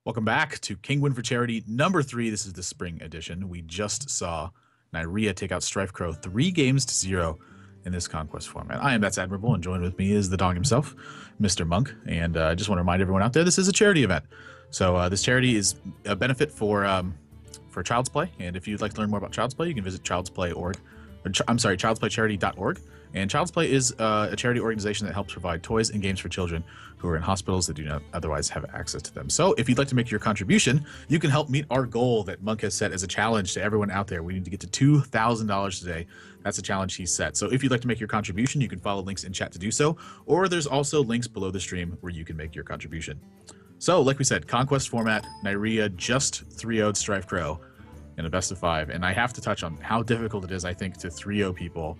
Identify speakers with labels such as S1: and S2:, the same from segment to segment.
S1: Welcome back to Kinguin for Charity number 3. This is the spring edition. We just saw Nyria take out Strife Crow 3-0 in this conquest format. I am That's Admirable, and joined with me is the dog himself, Mr. Monk. And I just want to remind everyone out there, this is a charity event. So this charity is a benefit for Child's Play. And if you'd like to learn more about Child's Play, you can visit childsplaycharity.org. And Child's Play is a charity organization that helps provide toys and games for children who are in hospitals that do not otherwise have access to them. So if you'd like to make your contribution, you can help meet our goal that Monk has set as a challenge to everyone out there. We need to get to $2,000 today. That's a challenge he's set. So if you'd like to make your contribution, you can follow links in chat to do so, or there's also links below the stream where you can make your contribution. So like we said, conquest format, Nyria just 3-0'd Strife Crow in a best of 5. And I have to touch on how difficult it is, I think, to 3-0 people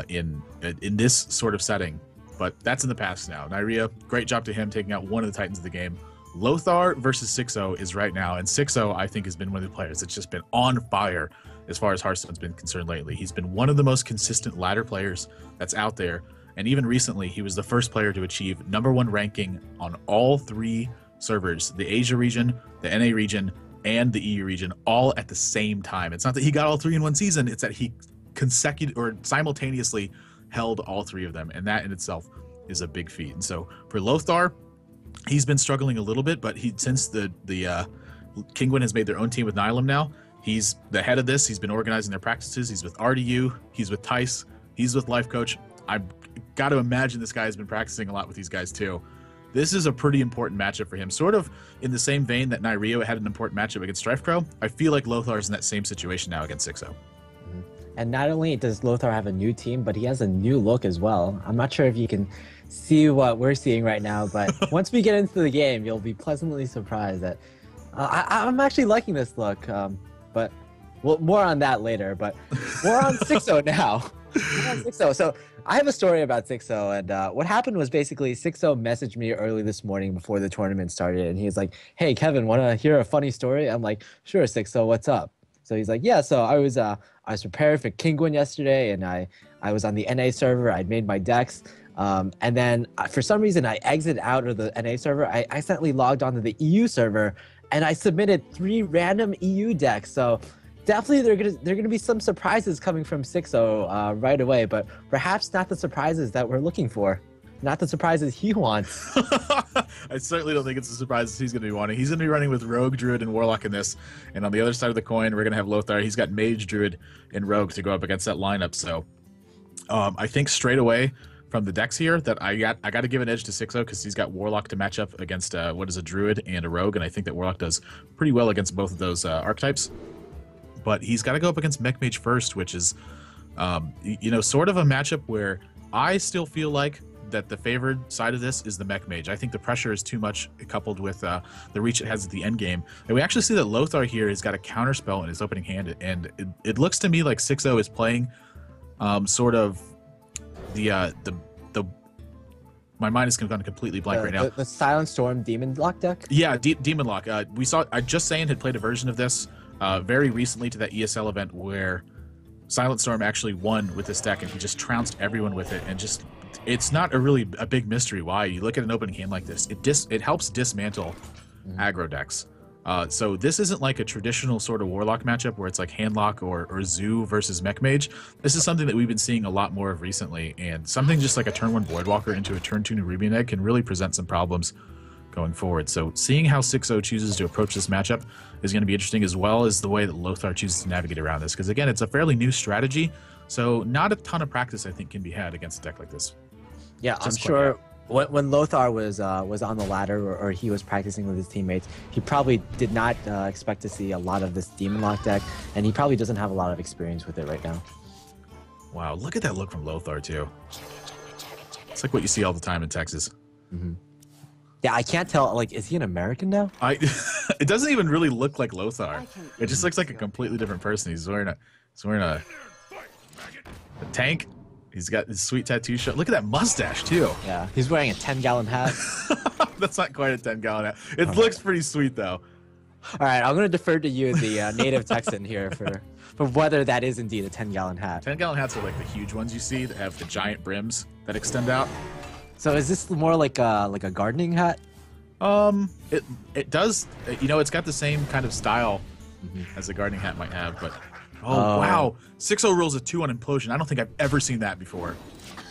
S1: in this sort of setting, but that's in the past now. Nyria, great job to him taking out one of the titans of the game. Lothar versus Xixo is right now, and Xixo, I think, has been one of the players that's just been on fire as far as Hearthstone's been concerned lately. He's been one of the most consistent ladder players that's out there, and even recently, he was the first player to achieve #1 ranking on all 3 servers, the Asia region, the NA region, and the EU region, all at the same time. It's not that he got all 3 in one season, it's that he simultaneously held all 3 of them, and that in itself is a big feat. And so for Lothar, he's been struggling a little bit, but since the Kinguin has made their own team with Nihilum now, he's the head of this. He's been organizing their practices. He's with RDU, he's with Tice, he's with Life Coach. I've got to imagine this guy has been practicing a lot with these guys too. This is a pretty important matchup for him, sort of in the same vein that Nyria had an important matchup against Strife Crow. I feel like Lothar is in that same situation now against Xixo.
S2: And not only does Lothar have a new team, but he has a new look as well. I'm not sure if you can see what we're seeing right now, but once we get into the game, you'll be pleasantly surprised that I'm actually liking this look. But well, more on that later. But more on Xixo now. More on Xixo. So I have a story about Xixo, and what happened was basically Xixo messaged me early this morning before the tournament started, and he was like, "Hey, Kevin, want to hear a funny story?" I'm like, "Sure, Xixo, what's up?" So he's like, "Yeah, so I was prepared for Kinguin yesterday, and I was on the NA server. I'd made my decks, and then for some reason I exited out of the NA server. I accidentally logged onto the EU server, and I submitted 3 random EU decks. So definitely they're gonna be some surprises coming from Xixo right away, but perhaps not the surprises that we're looking for." Not the surprises he wants.
S1: I certainly don't think it's the surprises he's going to be wanting. He's going to be running with Rogue, Druid, and Warlock in this. And on the other side of the coin, we're going to have Lothar. He's got Mage, Druid, and Rogue to go up against that lineup. So I think straight away from the decks here that I got to give an edge to Xixo because he's got Warlock to match up against what is a Druid and a Rogue. And I think that Warlock does pretty well against both of those archetypes. But he's got to go up against Mech Mage first, which is, sort of a matchup where I still feel like that the favored side of this is the Mech Mage. I think the pressure is too much coupled with the reach it has at the end game. And we actually see that Lothar here has got a counter spell in his opening hand, and it looks to me like Xixo is playing sort of my mind is gone completely blank right now.
S2: The Silent Storm Demon Lock deck?
S1: Yeah, Demon Lock. I Just Saying had played a version of this very recently to that ESL event where Silent Storm actually won with this deck, and he just trounced everyone with it, and just it's not a big mystery why. You look at an opening hand like this, it helps dismantle aggro decks. So this isn't like a traditional sort of Warlock matchup where it's like Handlock or Zoo versus Mech Mage. This is something that we've been seeing a lot more of recently, and something just like a turn 1 Voidwalker into a turn 2 Nerubian Egg can really present some problems going forward. So seeing how Xixo chooses to approach this matchup is going to be interesting, as well as the way that Lothar chooses to navigate around this, because again, it's a fairly new strategy, so not a ton of practice I think can be had against a deck like this.
S2: Yeah, I'm sure when Lothar was on the ladder or he was practicing with his teammates, he probably did not expect to see a lot of this Demon Lock deck, and he probably doesn't have a lot of experience with it right now.
S1: Wow, look at that look from Lothar too. It's like what you see all the time in Texas.
S2: Mm-hmm. Yeah, I can't tell. Like, is he an American now?
S1: It doesn't even really look like Lothar. It just looks like a completely different person. He's wearing a tank. He's got his sweet tattoo shot. Look at that mustache too.
S2: Yeah, he's wearing a 10-gallon hat.
S1: That's not quite a 10-gallon hat. It looks pretty sweet though.
S2: All right, I'm gonna defer to you, the native Texan here, for whether that is indeed a 10-gallon hat.
S1: 10-gallon hats are like the huge ones you see that have the giant brims that extend out.
S2: So is this more like a gardening hat?
S1: It does. You know, it's got the same kind of style as the Gardening Hat might have, but wow, Xixo rolls a 2 on Implosion. I don't think I've ever seen that before.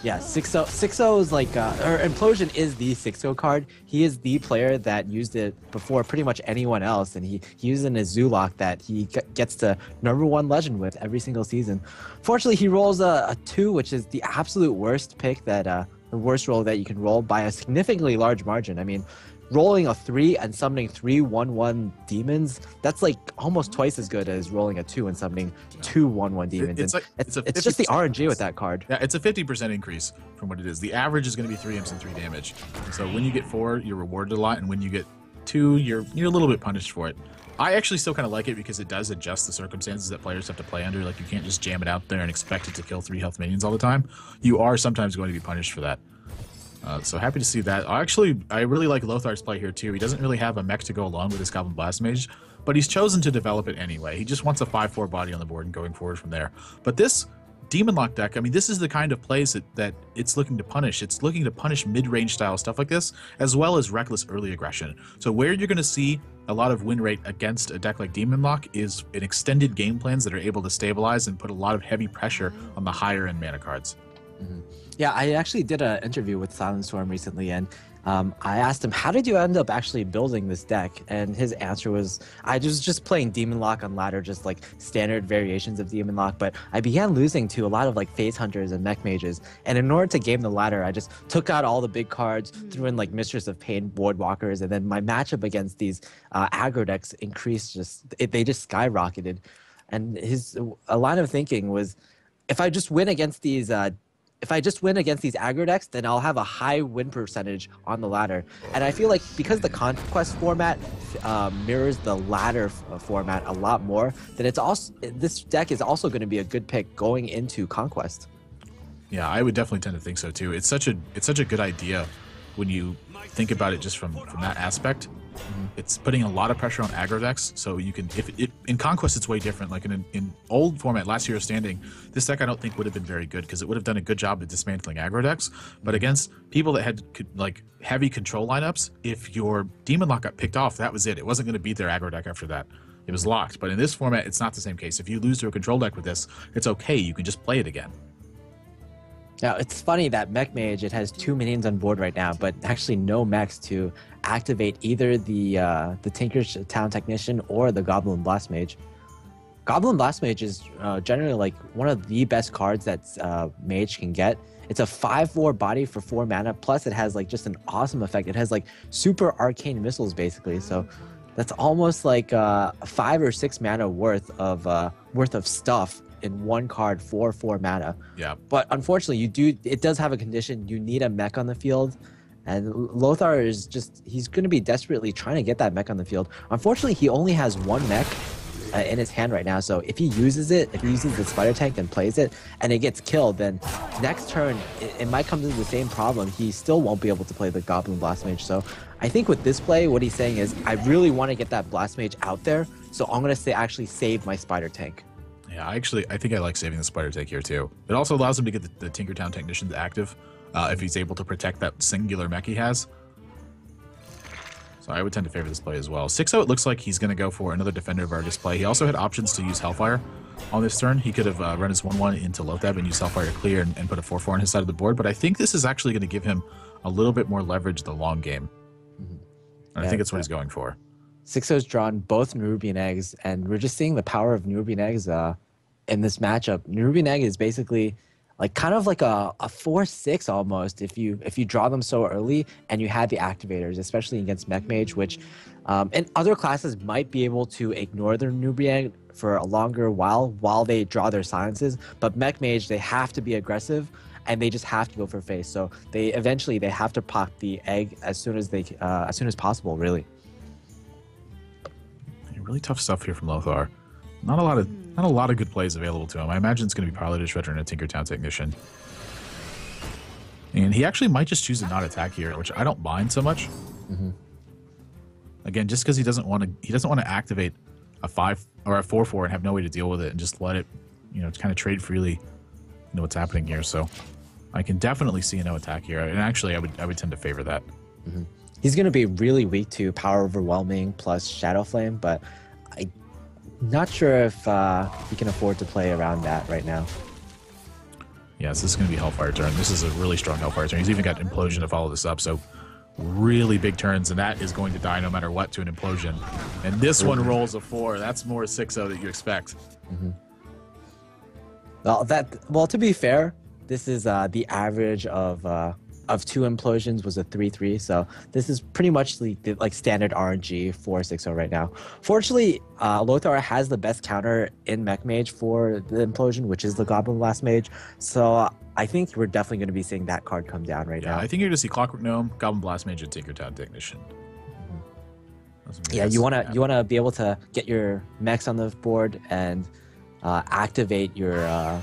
S2: Yeah, Xixo is like, or Implosion is the Xixo card. He is the player that used it before pretty much anyone else, and he used it in his Zoolock that he gets to #1 legend with every single season. Fortunately, he rolls a 2, which is the absolute worst pick that, the worst roll that you can roll by a significantly large margin. I mean, rolling a 3 and summoning 3 1/1 demons, that's like almost twice as good as rolling a 2 and summoning 2 1/1 demons. It's just the RNG with that card.
S1: Yeah, it's a 50% increase from what it is. The average is going to be 3 imps and 3 damage. So when you get 4, you're rewarded a lot, and when you get 2, you're a little bit punished for it. I actually still kind of like it because it does adjust the circumstances that players have to play under. Like, you can't just jam it out there and expect it to kill 3 health minions all the time. You are sometimes going to be punished for that. So happy to see that. I really like Lothar's play here too. He doesn't really have a mech to go along with his Goblin Blast Mage, but he's chosen to develop it anyway. He just wants a 5/4 body on the board and going forward from there. But this Demon Lock deck, I mean, this is the kind of plays that it's looking to punish. It's looking to punish mid-range style stuff like this, as well as reckless early aggression. So where you're going to see a lot of win rate against a deck like Demon Lock is in extended game plans that are able to stabilize and put a lot of heavy pressure on the higher end mana cards.
S2: Yeah, I actually did an interview with Silent Storm recently, and I asked him, how did you end up actually building this deck? And his answer was, I was just playing Demon Lock on ladder, just like standard variations of Demon Lock, but I began losing to a lot of like Phase Hunters and Mech Mages, and in order to game the ladder, I just took out all the big cards, threw in like Mistress of Pain, Boardwalkers, and then my matchup against these aggro decks increased, they just skyrocketed. And a line of thinking was, if I just win against these aggro decks, then I'll have a high win percentage on the ladder. And I feel like because the Conquest format mirrors the ladder format a lot more, then this deck is also going to be a good pick going into Conquest.
S1: Yeah, I would definitely tend to think so too. It's such a good idea when you think about it just from that aspect. It's putting a lot of pressure on aggro decks, so you can, in Conquest it's way different. Like in old format, Last Hero Standing, this deck I don't think would have been very good because it would have done a good job of dismantling aggro decks. But against people that had like heavy control lineups, if your Demon Lock got picked off, that was it. It wasn't going to beat their aggro deck after that. It was locked. But in this format, it's not the same case. If you lose to a control deck with this, it's okay. You can just play it again.
S2: Now, it's funny that Mech Mage, it has 2 minions on board right now, but actually no mechs to activate either the Tinkertown Technician or the Goblin Blast Mage. Goblin Blast Mage is generally like one of the best cards that Mage can get. It's a 5/4 body for 4 mana, plus it has like just an awesome effect. It has like super arcane missiles basically, so that's almost like 5 or 6 mana worth of stuff in one card for 4 mana.
S1: Yeah.
S2: But unfortunately, it does have a condition. You need a mech on the field, and Lothar is he's going to be desperately trying to get that mech on the field. Unfortunately, he only has 1 mech in his hand right now, so if he uses the Spider Tank and plays it, and it gets killed, then next turn, it might come to the same problem. He still won't be able to play the Goblin Blast Mage. So I think with this play, what he's saying is, I really want to get that Blast Mage out there, so I'm going to actually save my Spider Tank.
S1: Yeah, I think I like saving the Spider Tank here too. It also allows him to get the Tinkertown Technician active if he's able to protect that singular mech he has. So I would tend to favor this play as well. Xixo, it looks like he's going to go for another Defender of Argus play. He also had options to use Hellfire on this turn. He could have run his 1/1 into Lothar and used Hellfire to clear and put a 4/4 on his side of the board, but I think this is actually going to give him a little bit more leverage the long game. And I think that's what he's going for.
S2: Xixo's drawn both Nerubian Eggs, and we're just seeing the power of Nerubian Eggs in this matchup. Nerubian Egg is basically like kind of like a 4/6 almost if you draw them so early and you have the activators, especially against Mech Mage, which in other classes might be able to ignore their Nerubian Egg for a longer while they draw their silences, but Mech Mage, they have to be aggressive and they just have to go for face. So they have to pop the egg as soon as possible, really.
S1: Really tough stuff here from Lothar. Not a lot of good plays available to him. I imagine it's going to be Pilotage Veteran and a Tinkertown Technician. And he actually might just choose to not attack here, which I don't mind so much. Again, just because he doesn't want to activate a 5 or a 4/4 and have no way to deal with it and just let it, kind of trade freely. What's happening here. So I can definitely see a no attack here, and actually I would tend to favor that.
S2: He's going to be really weak to Power Overwhelming plus Shadow Flame, but I'm not sure if he can afford to play around that right now.
S1: Yes, this is going to be Hellfire turn. This is a really strong Hellfire turn. He's even got Implosion to follow this up, so really big turns, and that is going to die no matter what to an Implosion. And this one rolls a 4. That's more 6-0 that you expect.
S2: Well, to be fair, this is the average of 2 Implosions was a 3-3, so this is pretty much the like standard RNG for 6-0 right now. Fortunately, Lothar has the best counter in Mech Mage for the Implosion, which is the Goblin Blast Mage, so I think we're definitely going to be seeing that card come down right now.
S1: I think you're going to see Clockwork Gnome, Goblin Blast Mage, and Tinkertown Technician.
S2: Yeah, you wanna be able to get your mechs on the board and activate your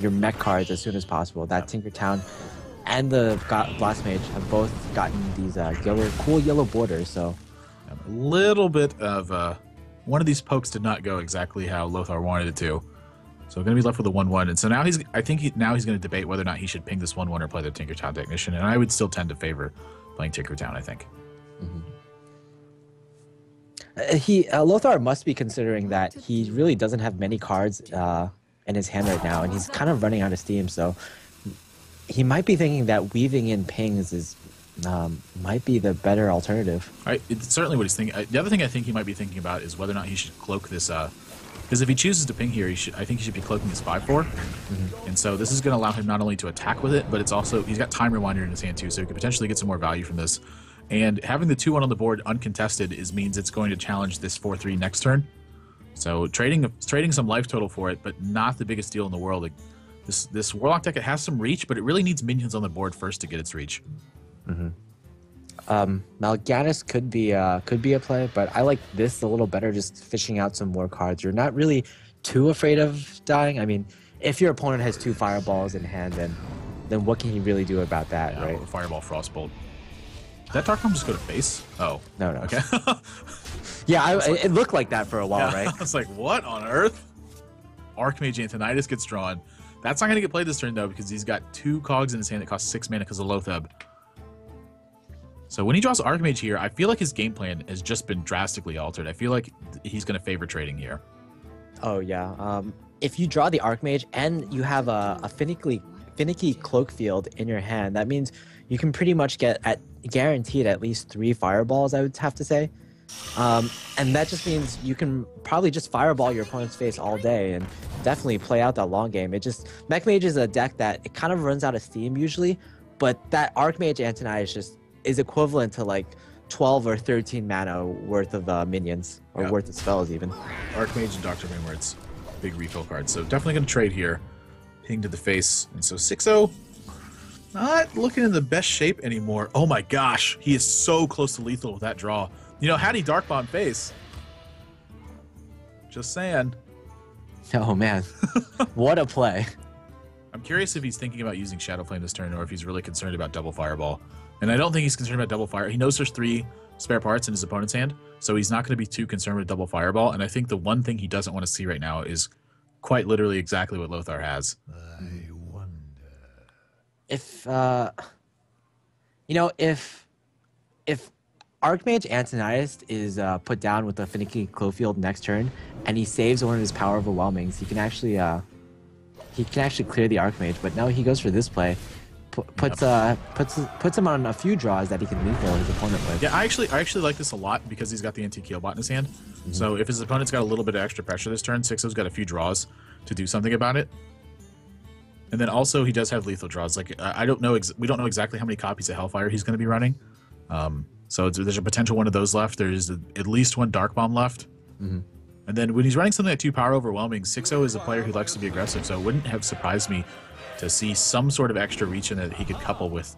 S2: mech cards as soon as possible. That Tinkertown and the Blast Mage have both gotten these cool yellow borders, so
S1: a little bit of one of these pokes did not go exactly how Lothar wanted it to, so going to be left with a 1-1. And so now he's going to debate whether or not he should ping this 1-1 or play the Tinkertown Technician, and I would still tend to favor playing Tinkertown, I think.
S2: Lothar must be considering that he really doesn't have many cards in his hand right now, and he's kind of running out of steam, so he might be thinking that weaving in pings is might be the better alternative.
S1: It's certainly what he's thinking. The other thing I think he might be thinking about is whether or not he should cloak this, because if he chooses to ping here, I think he should be cloaking his 5-4, and so this is going to allow him not only to attack with it, but it's also, he's got Time Rewinder in his hand too, so he could potentially get some more value from this. And having the 2-1 on the board uncontested means it's going to challenge this 4-3 next turn. So trading some life total for it, but not the biggest deal in the world. This Warlock deck, it has some reach, but it really needs minions on the board first to get its reach.
S2: Mal'Ganis could be a play, but I like this a little better, just fishing out some more cards. You're not really too afraid of dying. I mean, if your opponent has 2 fireballs in hand, then what can you really do about that, right?
S1: Fireball, Frostbolt. Did that Dark Realm just go to face? Oh.
S2: No.
S1: Okay.
S2: Yeah, it looked like that for a while, right?
S1: I was like, what on earth? Archmage Antonidas gets drawn. That's not going to get played this turn, though, because he's got 2 cogs in his hand that cost 6 mana because of Lothar. So when he draws Archmage here, I feel like his game plan has just been drastically altered. I feel like he's going to favor trading here.
S2: Oh, yeah. If you draw the Archmage and you have a finicky cloak field in your hand, that means you can pretty much get guaranteed at least 3 fireballs, I would have to say. And that just means you can probably just fireball your opponent's face all day and definitely play out that long game. Mech Mage is a deck that it kind of runs out of steam usually, but that Archmage Antonidas is equivalent to like 12 or 13 mana worth of minions, or worth of spells even.
S1: Archmage and Dr. Moonward's big refill cards. So definitely going to trade here. Ping to the face. And so 6-0, not looking in the best shape anymore. Oh my gosh, he is so close to lethal with that draw. You know, had he Dark Bomb face. Just saying.
S2: Oh man, what a play.
S1: I'm curious if he's thinking about using Shadow Flame this turn, or if he's really concerned about double Fireball. And I don't think he's concerned about double fire. He knows there's 3 spare parts in his opponent's hand, so he's not going to be too concerned with double Fireball. And I think the one thing he doesn't want to see right now is quite literally exactly what Lothar has.
S3: I wonder
S2: if Archmage Antonidas is put down with a finicky Clofield next turn, and he saves one of his Power Overwhelmings, he can actually clear the Archmage. But now he goes for this play, puts him on a few draws that he can lethal his opponent with.
S1: Yeah, I actually like this a lot because he's got the anti-Keelbot in his hand. So if his opponent's got a little bit of extra pressure this turn, 6-0's got a few draws to do something about it. And then also he does have lethal draws. Like we don't know exactly how many copies of Hellfire he's going to be running. So there's a potential one of those left. There's at least 1 Dark Bomb left. And then when he's running something like 2 Power Overwhelming, 6-0 is a player who likes to be aggressive, so it wouldn't have surprised me to see some sort of extra reach in that he could couple with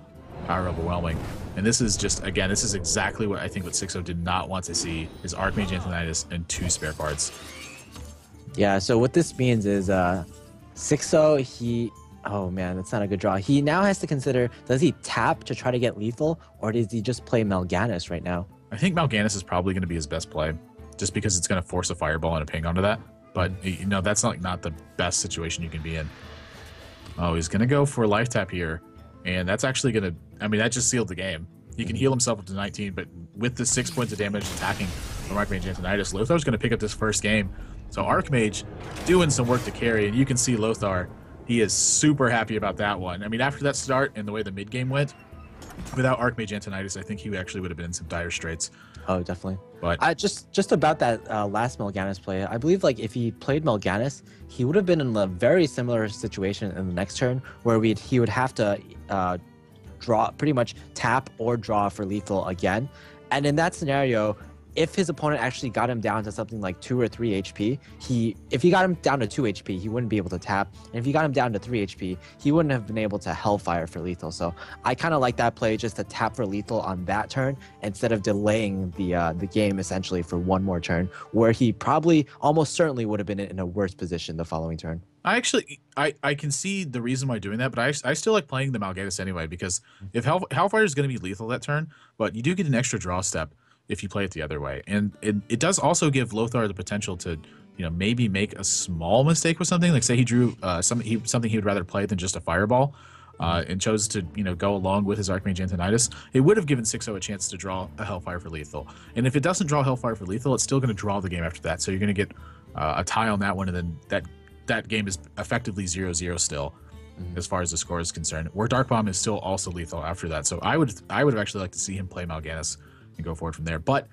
S1: Power Overwhelming. And this is just, again, this is exactly what I think what 6-0 did not want to see, is Archmage Antonidas and 2 spare parts.
S2: Yeah, so what this means is 6-0, oh man, that's not a good draw. He now has to consider, does he tap to try to get lethal, or does he just play Mal'Ganis right now?
S1: I think Mal'Ganis is probably going to be his best play, just because it's going to force a fireball and a ping onto that. But, you know, that's not the best situation you can be in. Oh, he's going to go for a life tap here, and that's actually going to, I mean, that just sealed the game. He can heal himself up to 19, but with the 6 points of damage attacking from Archmage Antonidas, Lothar's going to pick up this first game. So Archmage doing some work to carry, and you can see Lothar, he is super happy about that one. I mean, after that start and the way the mid game went, without Archmage Antonidas, I think he actually would have been in some dire straits.
S2: Oh, definitely.
S1: But
S2: just about that last Melganis play, I believe like if he played Melganis, he would have been in a very similar situation in the next turn where he would have to draw, pretty much tap or draw for lethal again. And in that scenario, if his opponent actually got him down to something like 2 or 3 HP, if he got him down to 2 HP, he wouldn't be able to tap. And if he got him down to 3 HP, he wouldn't have been able to Hellfire for lethal. So I kind of like that play, just to tap for lethal on that turn instead of delaying the game essentially for one more turn, where he probably almost certainly would have been in a worse position the following turn.
S1: I can see the reason why doing that, but I still like playing the Malgatus anyway, because if Hellfire is going to be lethal that turn, but you do get an extra draw step if you play it the other way. And it does also give Lothar the potential to, maybe make a small mistake with something. Like say he drew something he would rather play than just a fireball, and chose to, go along with his Archmage Antonidas. It would have given Xixo a chance to draw a Hellfire for lethal. And if it doesn't draw Hellfire for lethal, it's still going to draw the game after that. So you're going to get a tie on that one, and then that game is effectively 0-0 still, as far as the score is concerned. Where Dark Bomb is still also lethal after that. So I would have actually liked to see him play Malganis and go forward from there. But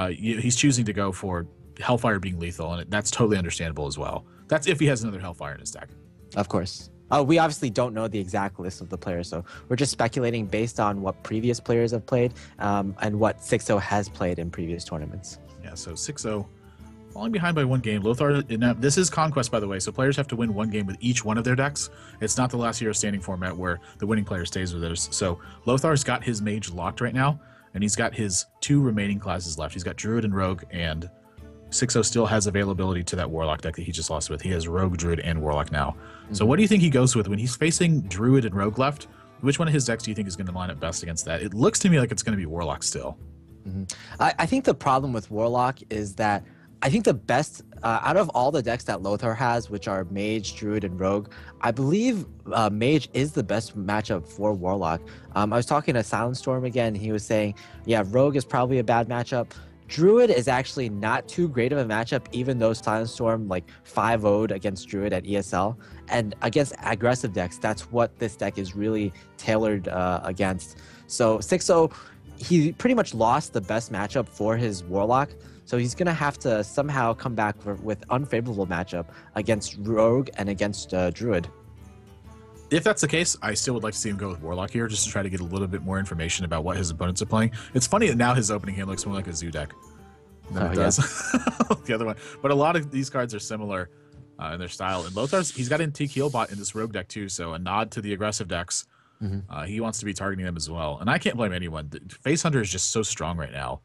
S1: he's choosing to go for Hellfire being lethal, and that's totally understandable as well. That's if he has another Hellfire in his deck.
S2: Of course. We obviously don't know the exact list of the players, so we're just speculating based on what previous players have played, and what Xixo has played in previous tournaments.
S1: Yeah, so Xixo falling behind by 1 game. Lothar, this is Conquest, by the way, so players have to win 1 game with each one of their decks. It's not the last hero standing format where the winning player stays with theirs. So Lothar's got his mage locked right now, and he's got his 2 remaining classes left. He's got Druid and Rogue, and Xixo still has availability to that Warlock deck that he just lost with. He has Rogue, Druid, and Warlock now. So what do you think he goes with when he's facing Druid and Rogue left? Which one of his decks do you think is going to line up best against that? It looks to me like it's going to be Warlock still.
S2: I think the problem with Warlock is that I think the best out of all the decks that Lothar has, which are Mage, Druid, and Rogue, I believe Mage is the best matchup for Warlock. I was talking to Silent Storm again. He was saying, yeah, Rogue is probably a bad matchup. Druid is actually not too great of a matchup, even though Silent Storm 5-0'd against Druid at ESL. And against aggressive decks, that's what this deck is really tailored against. So Xixo, he pretty much lost the best matchup for his Warlock. So he's going to have to somehow come back with unfavorable matchup against Rogue and against Druid.
S1: If that's the case, I still would like to see him go with Warlock here, just to try to get a little bit more information about what his opponents are playing. It's funny that now his opening hand looks more like a Zoo deck than it does the other one. But a lot of these cards are similar in their style. And Lothar's, he's got Antique Healbot in this Rogue deck too, so a nod to the aggressive decks. He wants to be targeting them as well. And I can't blame anyone. The Face Hunter is just so strong right now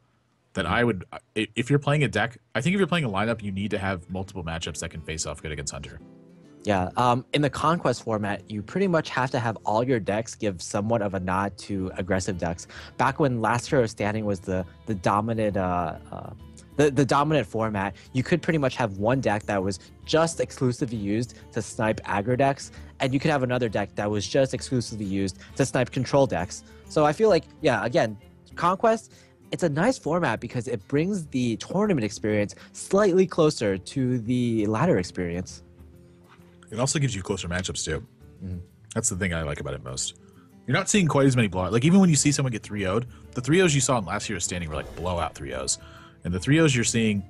S1: that I would, if you're playing a deck, I think if you're playing a lineup, you need to have multiple matchups that can face off good against Hunter.
S2: Yeah, in the Conquest format, you pretty much have to have all your decks give somewhat of a nod to aggressive decks. Back when Last Hero Standing was the dominant the dominant format, you could pretty much have one deck that was just exclusively used to snipe aggro decks, and you could have another deck that was just exclusively used to snipe control decks. So I feel like, yeah, again, Conquest, it's a nice format because it brings the tournament experience slightly closer to the ladder experience.
S1: It also gives you closer matchups too. That's the thing I like about it most. You're not seeing quite as many blowouts. Like even when you see someone get 3-0'd, the 3-0s you saw in last year's standing were like blowout 3-0s. And the 3-0s you're seeing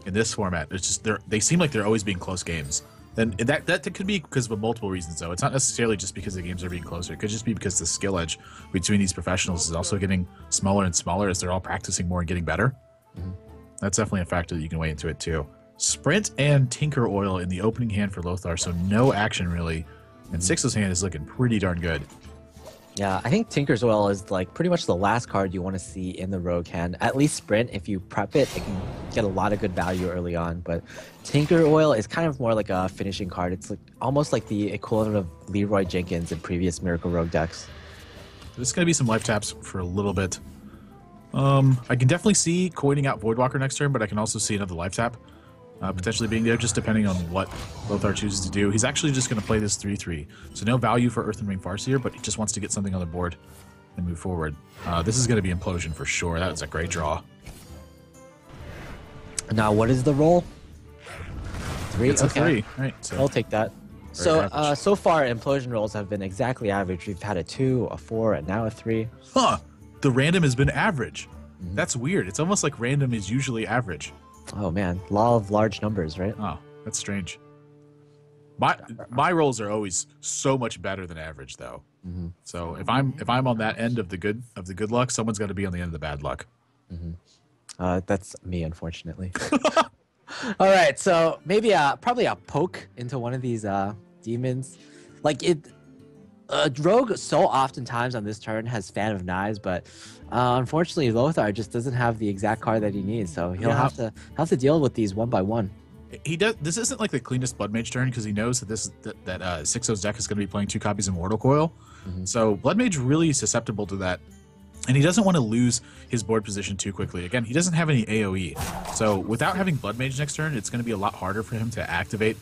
S1: in this format, it's just they seem like they're always being close games. And that could be because of multiple reasons though. It's not necessarily just because the games are being closer. It could just be because the skill edge between these professionals is also getting smaller and smaller as they're all practicing more and getting better. That's definitely a factor that you can weigh into it too. Sprint and Tinker Oil in the opening hand for Lothar, so no action really. And Xixo's hand is looking pretty darn good.
S2: Yeah, I think Tinker's Oil is like pretty much the last card you want to see in the Rogue hand. At least Sprint, if you prep it, it can get a lot of good value early on. But Tinker Oil is kind of more like a finishing card. It's like almost like the equivalent of Leroy Jenkins in previous Miracle Rogue decks.
S1: There's going to be some life taps for a little bit. I can definitely see coining out Voidwalker next turn, but I can also see another life tap potentially being there, just depending on what Lothar chooses to do. He's actually just going to play this 3-3. So no value for Earth and Ring Farseer, but he just wants to get something on the board. and move forward. This is going to be Implosion for sure. That was a great draw.
S2: Now, what is the roll? 3?
S1: It's a 3. Right. So
S2: I'll take that. So far, implosion rolls have been exactly average. We've had a 2, a 4, and now a 3.
S1: Huh. The random has been average. That's weird. It's almost like random is usually average.
S2: Oh, man. Law of large numbers, right?
S1: Oh, that's strange. My rolls are always so much better than average, though. So if I'm on that end of the good luck, someone's got to be on the end of the bad luck.
S2: That's me, unfortunately. All right, so maybe probably a poke into one of these demons. Like Rogue so oftentimes on this turn has Fan of Knives, but unfortunately Lothar just doesn't have the exact card that he needs, so he'll have to deal with these one by one.
S1: He does. This isn't like the cleanest Blood Mage turn because he knows that that Xixo's deck is going to be playing 2 copies of Mortal Coil. So Blood Mage really susceptible to that, and he doesn't want to lose his board position too quickly. Again, he doesn't have any AOE, so without having Blood Mage next turn, it's going to be a lot harder for him to activate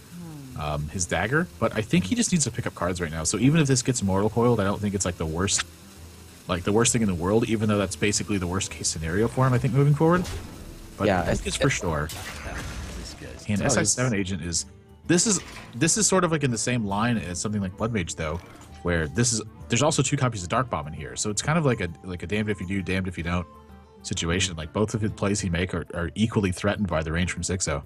S1: his dagger. But I think he just needs to pick up cards right now. So even if this gets Mortal Coiled, I don't think it's like the worst thing in the world. Even though that's basically the worst case scenario for him, I think moving forward. But yeah, it's for sure. And SI7 agent is this is sort of like in the same line as something like Blood Mage though, where there's also 2 copies of Dark Bomb in here, so it's kind of like a damned if you do, damned if you don't situation. Like both of his plays he make are equally threatened by the range from Xixo.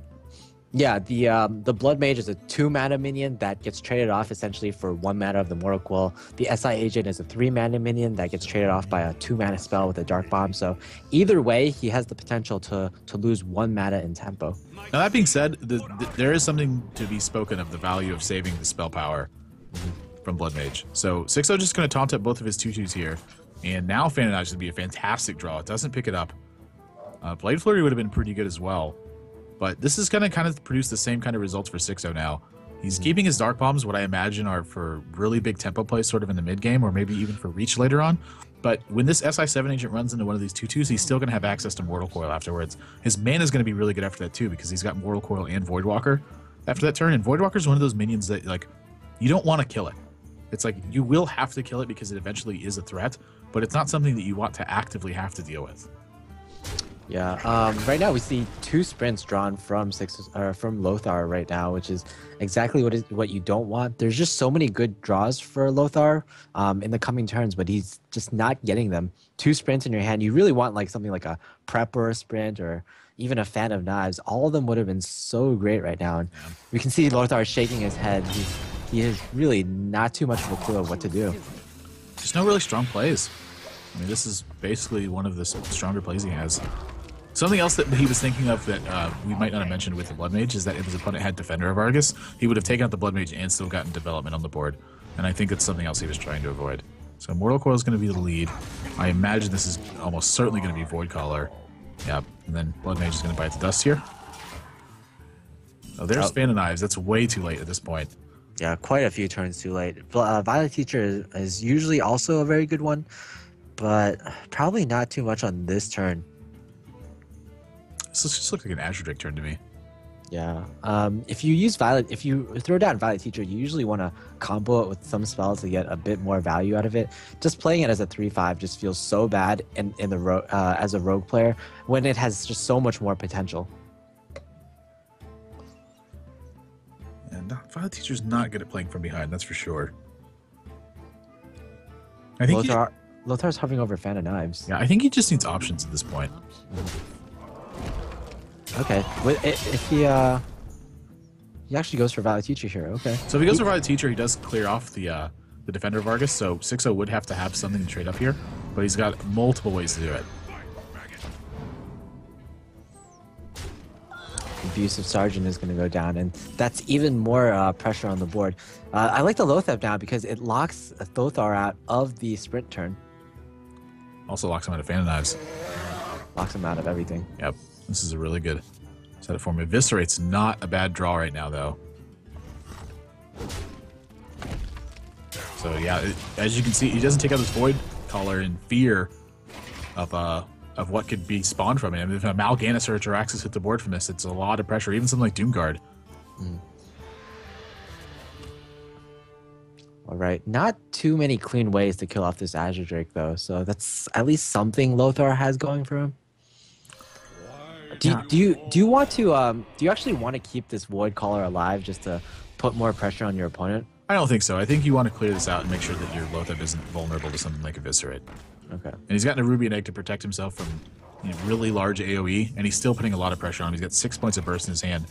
S2: Yeah, the Blood Mage is a 2-mana minion that gets traded off essentially for 1 mana of the Mortal Coil. The SI Agent is a 3-mana minion that gets traded off by a 2-mana spell with a Dark Bomb. So either way, he has the potential to lose 1 mana in tempo.
S1: Now that being said, there is something to be spoken of the value of saving the spell power from Blood Mage. So Xixo just going to taunt up both of his 2/2s here, and now Fan of Knives would be a fantastic draw. It doesn't pick it up. Blade Flurry would have been pretty good as well. But this is going to kind of produce the same kind of results for Xixo now. He's keeping his Dark Bombs, what I imagine are for really big tempo plays sort of in the mid-game, or maybe even for reach later on. But when this SI7 agent runs into one of these 2/2s, he's still going to have access to Mortal Coil afterwards. His mana is going to be really good after that too, because he's got Mortal Coil and Voidwalker after that turn. And Voidwalker is one of those minions that, like, you don't want to kill it. It's like you will have to kill it because it eventually is a threat, but it's not something that you want to actively have to deal with.
S2: Yeah, right now we see 2 sprints drawn from Lothar right now, which is exactly what you don't want. There's just so many good draws for Lothar in the coming turns, but he's just not getting them. 2 sprints in your hand, you really want like something like a prep or a sprint or even a Fan of Knives. All of them would have been so great right now. And we can see Lothar shaking his head. He has really not too much of a clue of what to do.
S1: There's no really strong plays. I mean, this is basically one of the stronger plays he has. Something else that he was thinking of that we might not have mentioned with the Blood Mage is that if his opponent had Defender of Argus, he would have taken out the Blood Mage and still gotten development on the board. And I think it's something else he was trying to avoid. So Mortal Coil is going to be the lead. I imagine this is almost certainly going to be Void Caller. Yep. And then Blood Mage is going to bite the dust here. Oh, there's Fan of Knives. That's way too late at this point.
S2: Yeah, quite a few turns too late. Violet Teacher is usually also a very good one, but probably not too much on this turn.
S1: This just looks like an Azure Drake turn to me.
S2: Yeah. If you throw down Violet Teacher, you usually want to combo it with some spells to get a bit more value out of it. Just playing it as a 3/5 just feels so bad as a rogue player when it has just so much more potential.
S1: And Violet Teacher's not good at playing from behind, that's for sure. I think
S2: Lothar's hovering over Fan of Knives.
S1: Yeah, I think he just needs options at this point.
S2: Okay, if he actually goes for Violet Teacher here. Okay.
S1: So if he goes for Violet Teacher, he does clear off the Defender of Argus. So Xixo would have to have something to trade up here, but he's got multiple ways to do it.
S2: Abusive Sergeant is going to go down, and that's even more pressure on the board. I like the Lothar now because it locks Lothar out of the sprint turn.
S1: Also locks him out of Fan of Knives.
S2: Locks him out of everything.
S1: Yep. This is a really good set of form. Eviscerate's not a bad draw right now, though. So yeah, as you can see, he doesn't take out this Void Caller in fear of what could be spawned from it. I mean, if a Mal'Ganis or a Jaraxxus hit the board from this, it's a lot of pressure. Even something like Doomguard.
S2: All right, not too many clean ways to kill off this Azure Drake though, so that's at least something Lothar has going for him. Do you want to do you actually want to keep this Void Caller alive just to put more pressure on your opponent?
S1: I don't think so. I think you want to clear this out and make sure that your Lothar isn't vulnerable to something like Eviscerate.
S2: Okay.
S1: And he's gotten a Ruby and Egg to protect himself from really large AoE, and he's still putting a lot of pressure on him. He's got 6 points of burst in his hand.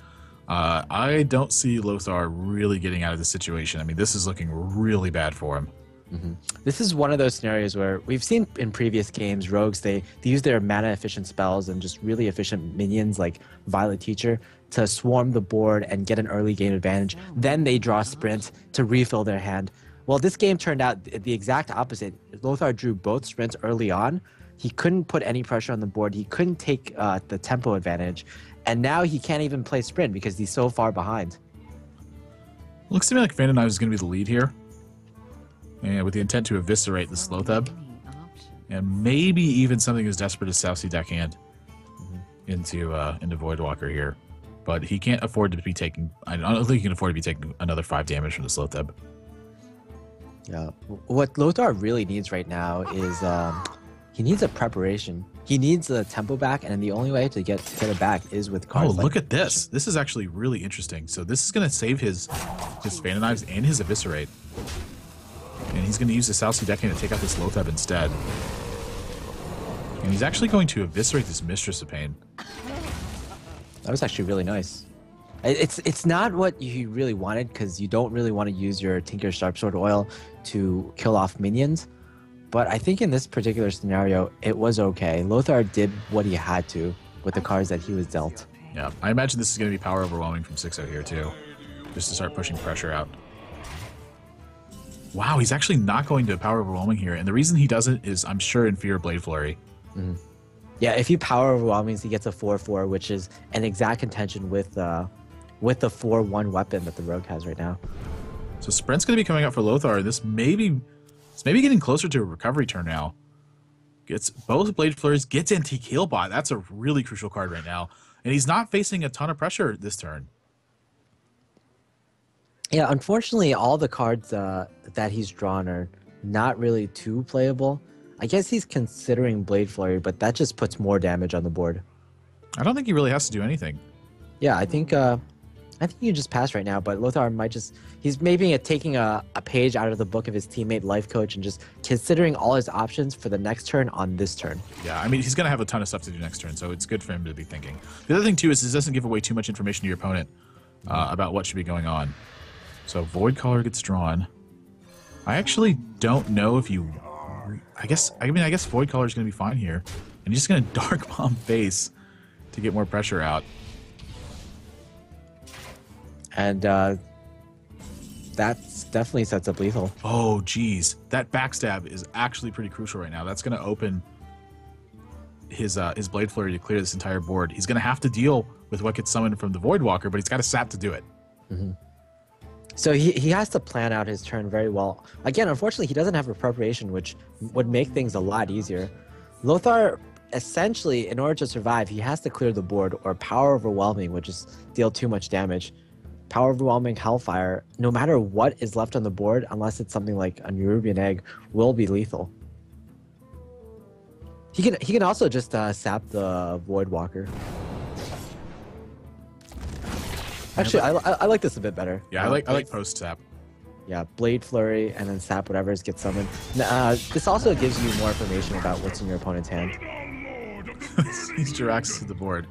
S1: I don't see Lothar really getting out of this situation. I mean, this is looking really bad for him.
S2: This is one of those scenarios where we've seen in previous games, rogues, they use their mana efficient spells and just really efficient minions like Violet Teacher to swarm the board and get an early game advantage. Then they draw sprints to refill their hand. Well, this game turned out the exact opposite. Lothar drew both sprints early on. He couldn't put any pressure on the board. He couldn't take the tempo advantage. And now he can't even play sprint because he's so far behind.
S1: Looks to me like Phantom Knives is going to be the lead here. And with the intent to eviscerate this Lothar. And maybe even something as desperate as South Sea Deckhand into Voidwalker here. But he can't afford to be taking... I don't think he can afford to be taking another 5 damage from this Lothar.
S2: Yeah. What Lothar really needs right now is... he needs a preparation. He needs the tempo back, and the only way to get it back is with cards.
S1: Oh, look at this! This is actually really interesting. So this is going to save his Phantom Knives and his Eviscerate, and he's going to use the South Sea Deckhand to take out this Lothar instead. And he's actually going to Eviscerate this Mistress of Pain.
S2: That was actually really nice. It's not what you really wanted because you don't really want to use your Tinker Sharpsword Oil to kill off minions. But I think in this particular scenario, it was okay. Lothar did what he had to with the cards that he was dealt.
S1: Yeah, I imagine this is going to be power overwhelming from Xixo here too, just to start pushing pressure out. Wow, he's actually not going to power overwhelming here, and the reason he doesn't is, I'm sure, in fear of Blade Flurry.
S2: Yeah, if you power overwhelming, he gets a 4/4, which is an exact contention with the 4/1 weapon that the rogue has right now.
S1: So Sprint's going to be coming up for Lothar. It's maybe getting closer to a recovery turn now. Gets both Blade Flurries, gets Antique Healbot. That's a really crucial card right now. And he's not facing a ton of pressure this turn.
S2: Yeah, unfortunately, all the cards that he's drawn are not really too playable. I guess he's considering Blade Flurry, but that just puts more damage on the board.
S1: I don't think he really has to do anything.
S2: Yeah, I think you just pass right now, but Lothar might just... He's maybe taking a page out of the book of his teammate Life Coach and just considering all his options for the next turn on this turn.
S1: Yeah, I mean, he's going to have a ton of stuff to do next turn, so it's good for him to be thinking. The other thing, too, is this doesn't give away too much information to your opponent about what should be going on. So Void Caller gets drawn. I actually don't know if you... I guess Void Caller is going to be fine here. And he's just going to Dark Bomb face to get more pressure out.
S2: And that definitely sets up lethal.
S1: Oh, geez. That backstab is actually pretty crucial right now. That's going to open his Blade Flurry to clear this entire board. He's going to have to deal with what gets summoned from the Voidwalker, but he's got a sap to do it.
S2: So he has to plan out his turn very well. Again, unfortunately, he doesn't have a preparation, which would make things a lot easier. Lothar, essentially, in order to survive, he has to clear the board or Power Overwhelming, which is deal too much damage. Power Overwhelming Hellfire, no matter what is left on the board, unless it's something like a Nerubian Egg, will be lethal. He can also just sap the Voidwalker. Actually, I like this a bit better.
S1: Yeah, I like post sap.
S2: Yeah, Blade Flurry and then sap whatever gets summoned. This also gives you more information about what's in your opponent's hand.
S1: He's Jiraxis to the board.